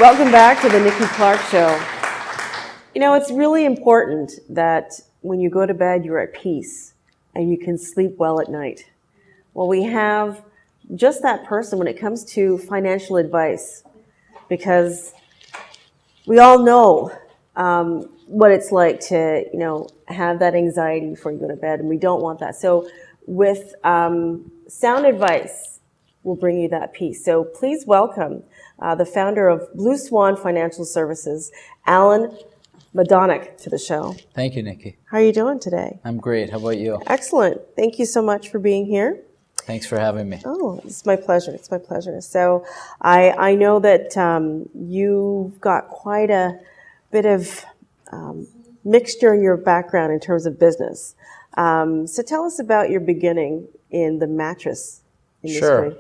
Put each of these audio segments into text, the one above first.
Welcome back to the Nikki Clarke Show. You know, it's really important that when you go to bed, you're at peace and you can sleep well at night. Well, we have just that person when it comes to financial advice, because we all know what it's like to, have that anxiety before you go to bed, and we don't want that. So with sound advice, we'll bring you that peace. So please welcome the founder of Blue Swan Financial Services, Allan Madonik, to the show. Thank you, Nikki. How are you doing today? I'm great. How about you? Excellent. Thank you so much for being here. Thanks for having me. Oh, it's my pleasure. It's my pleasure. So I know that you've got quite a bit of mixture in your background in terms of business. So tell us about your beginning in the mattress industry. Sure.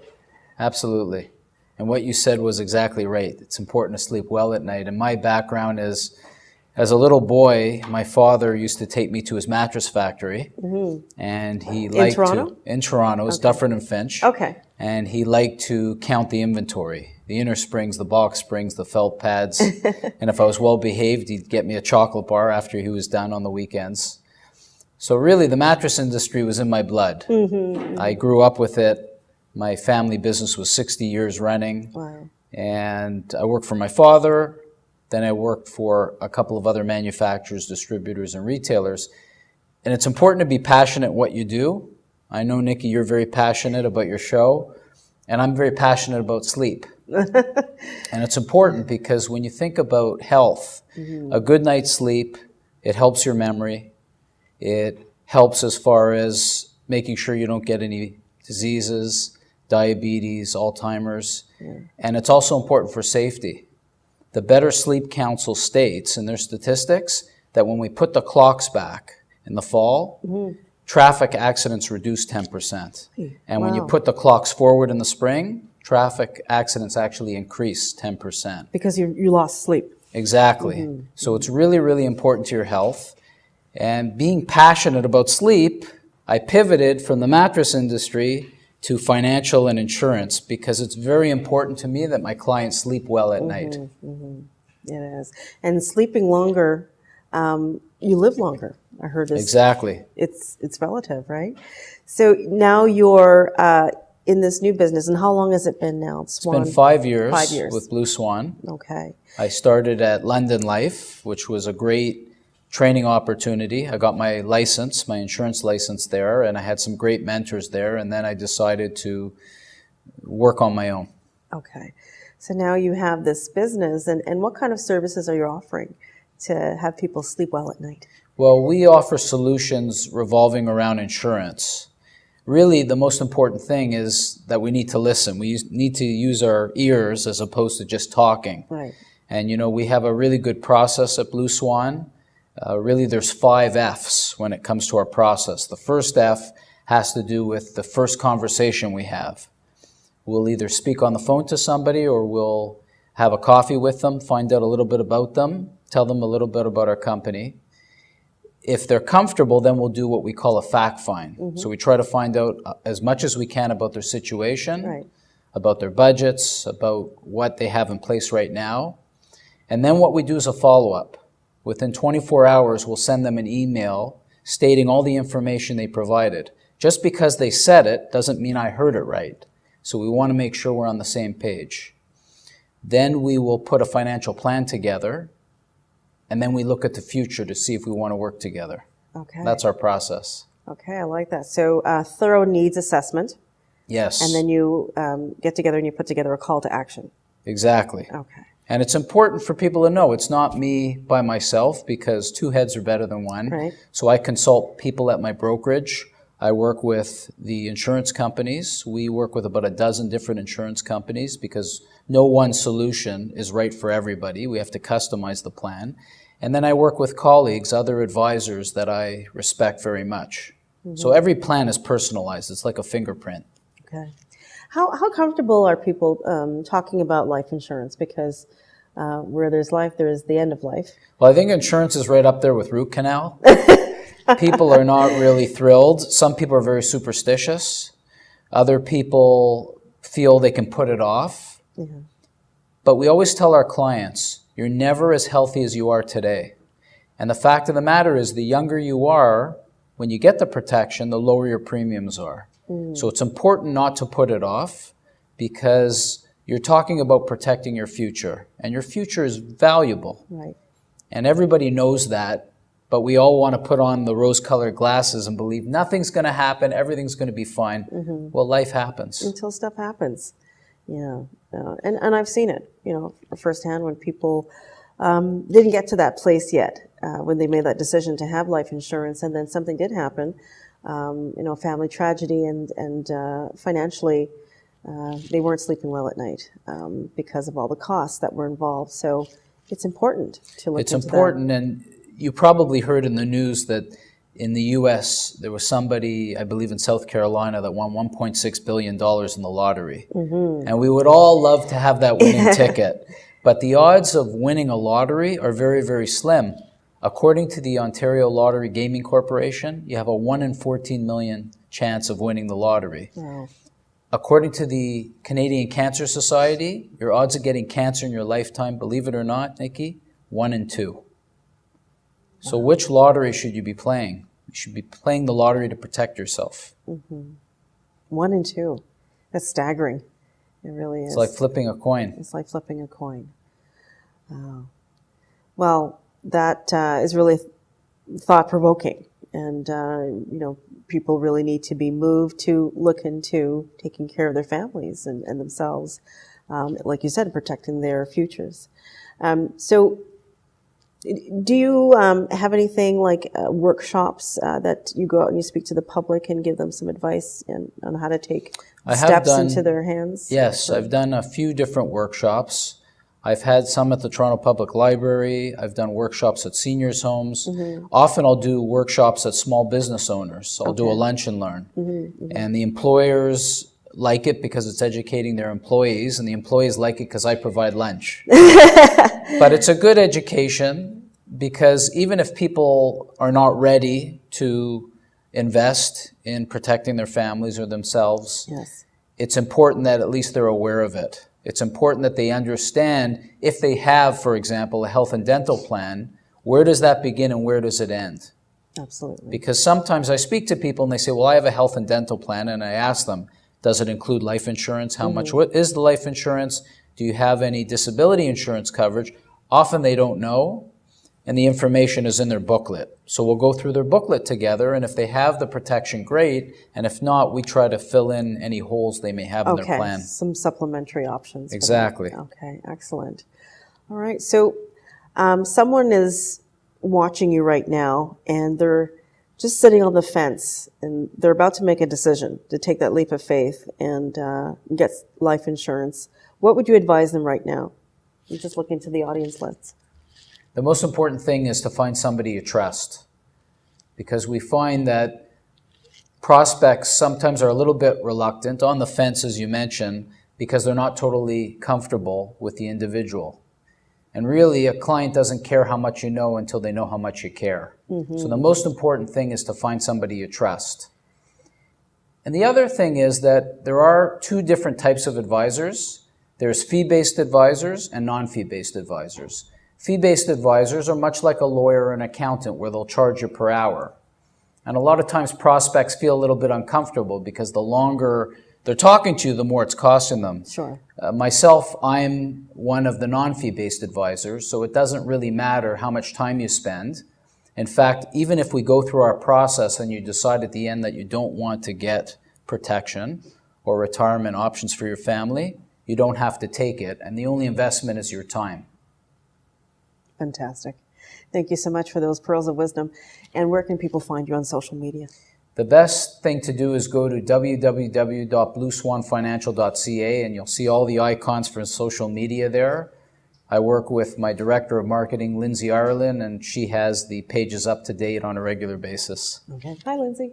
Absolutely. And what you said was exactly right. It's important to sleep well at night. And my background is, as a little boy, my father used to take me to his mattress factory. Mm-hmm. And he liked Toronto? In Toronto, it's Dufferin and Finch. Okay. And he liked to count the inventory, the inner springs, the box springs, the felt pads. And if I was well behaved, he'd get me a chocolate bar after he was done on the weekends. So really, the mattress industry was in my blood. Mm-hmm. I grew up with it. My family business was 60 years running. Wow. And I worked for my father. Then I worked for a couple of other manufacturers, distributors, and retailers. And it's important to be passionate what you do. I know, Nikki, you're very passionate about your show, and I'm very passionate about sleep. And it's important because when you think about health, a good night's sleep, it helps your memory. It helps as far as making sure you don't get any diseases, diabetes, Alzheimer's. Yeah. And it's also important for safety. The Better Sleep Council states in their statistics that when we put the clocks back in the fall, traffic accidents reduce 10%. And when you put the clocks forward in the spring, traffic accidents actually increase 10%. Because you lost sleep. Exactly. Mm-hmm. So it's really, really important to your health. And being passionate about sleep, I pivoted from the mattress industry to financial and insurance because it's very important to me that my clients sleep well at night. Mm-hmm. It is. And sleeping longer, you live longer. I heard this. Exactly. It's relative, right? So now you're in this new business, and how long has it been now? Swan? It's been 5 years. 5 years. With Blue Swan. Okay. I started at London Life, which was a great training opportunity. I got my license, my insurance license there, and I had some great mentors there, and then I decided to work on my own. Okay. So now you have this business, and what kind of services are you offering to have people sleep well at night? Well, we offer solutions revolving around insurance. Really, the most important thing is that we need to listen. We need to use our ears as opposed to just talking. Right. And, we have a really good process at Blue Swan. Really, there's 5 F's when it comes to our process. The first F has to do with the first conversation we have. We'll either speak on the phone to somebody or we'll have a coffee with them, find out a little bit about them, tell them a little bit about our company. If they're comfortable, then we'll do what we call a fact find. Mm-hmm. So we try to find out as much as we can about their situation, right, about their budgets, about what they have in place right now. And then what we do is a follow-up. Within 24 hours, we'll send them an email stating all the information they provided. Just because they said it doesn't mean I heard it right. So we want to make sure we're on the same page. Then we will put a financial plan together, and then we look at the future to see if we want to work together. Okay. That's our process. Okay, I like that. So thorough needs assessment. Yes. And then you get together and you put together a call to action. Exactly. Okay. And it's important for people to know it's not me by myself because 2 heads are better than 1. Right. So I consult people at my brokerage. I work with the insurance companies. We work with about a dozen different insurance companies because no one solution is right for everybody. We have to customize the plan. And then I work with colleagues, other advisors that I respect very much. Mm-hmm. So every plan is personalized. It's like a fingerprint. Okay. How comfortable are people talking about life insurance? Because where there's life, there is the end of life. Well, I think insurance is right up there with root canal. People are not really thrilled. Some people are very superstitious. Other people feel they can put it off. Yeah. But we always tell our clients, you're never as healthy as you are today. And the fact of the matter is, the younger you are, when you get the protection, the lower your premiums are. So it's important not to put it off, because you're talking about protecting your future, and your future is valuable. Right. And everybody knows that, but we all want to put on the rose-colored glasses and believe nothing's going to happen, everything's going to be fine. Well, life happens. Until stuff happens. Yeah. And I've seen it, firsthand, when people didn't get to that place yet, when they made that decision to have life insurance, and then something did happen, family tragedy, and financially, they weren't sleeping well at night because of all the costs that were involved. So it's important to look into that. It's important, and you probably heard in the news that in the U.S. there was somebody, I believe in South Carolina, that won $1.6 billion in the lottery. And we would all love to have that winning ticket. But the odds of winning a lottery are very, very slim. According to the Ontario Lottery Gaming Corporation, you have a 1 in 14 million chance of winning the lottery. Wow. According to the Canadian Cancer Society, your odds of getting cancer in your lifetime, believe it or not, Nikki, 1 in 2. So which lottery should you be playing? You should be playing the lottery to protect yourself. 1 in 2. That's staggering. It really is. It's like flipping a coin. It's like flipping a coin. Well, that is really thought-provoking. And, people really need to be moved to look into taking care of their families and themselves, like you said, protecting their futures. So do you have anything like workshops that you go out and you speak to the public and give them some advice on how to take steps into their hands? Yes, I've done a few different workshops. I've had some at the Toronto Public Library. I've done workshops at seniors' homes. Often I'll do workshops at small business owners. So I'll do a lunch and learn. And the employers like it because it's educating their employees, and the employees like it because I provide lunch. But it's a good education, because even if people are not ready to invest in protecting their families or themselves, it's important that at least they're aware of it. It's important that they understand, if they have, for example, a health and dental plan, where does that begin and where does it end? Absolutely. Because sometimes I speak to people and they say, well, I have a health and dental plan, and I ask them, does it include life insurance? How much? What is the life insurance? Do you have any disability insurance coverage? Often they don't know, and the information is in their booklet. So we'll go through their booklet together, and if they have the protection, great, and if not, we try to fill in any holes they may have in their plan. Some supplementary options. Exactly. Okay, excellent. All right, so someone is watching you right now, and they're just sitting on the fence, and they're about to make a decision to take that leap of faith and get life insurance. What would you advise them right now? I'm just looking to the audience lens. The most important thing is to find somebody you trust, because we find that prospects sometimes are a little bit reluctant, on the fence, as you mentioned, because they're not totally comfortable with the individual. And really, a client doesn't care how much you know until they know how much you care. So the most important thing is to find somebody you trust. And the other thing is that there are two different types of advisors. There's fee-based advisors and non-fee-based advisors. Fee-based advisors are much like a lawyer or an accountant, where they'll charge you per hour. And a lot of times prospects feel a little bit uncomfortable, because the longer they're talking to you, the more it's costing them. Sure. Myself, I'm one of the non-fee-based advisors, so it doesn't really matter how much time you spend. In fact, even if we go through our process and you decide at the end that you don't want to get protection or retirement options for your family, you don't have to take it, and the only investment is your time. Fantastic. Thank you so much for those pearls of wisdom. And where can people find you on social media? The best thing to do is go to www.blueswanfinancial.ca, and you'll see all the icons for social media there. I work with my Director of Marketing, Lindsay Ireland, and she has the pages up to date on a regular basis. Okay. Hi, Lindsay.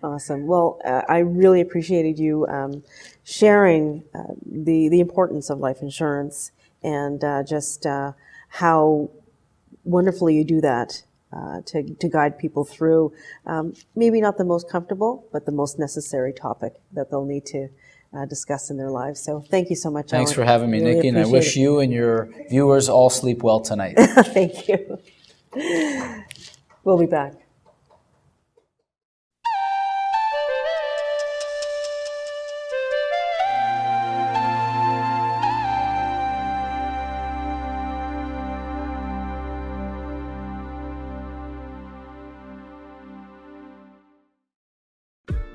Awesome. Well, I really appreciated you sharing the importance of life insurance, and just how wonderfully you do that to guide people through maybe not the most comfortable, but the most necessary topic that they'll need to discuss in their lives. So thank you so much, Thanks Allan. for having me, Really Nikki, and I appreciate wish it. you and your viewers all sleep well tonight. Thank you. We'll be back.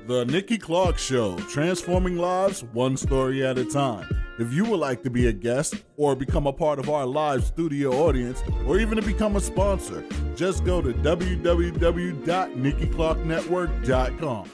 The Nikki Clarke Show, transforming lives one story at a time. If you would like to be a guest or become a part of our live studio audience or even to become a sponsor, just go to www.NikkiClarkeNetwork.com.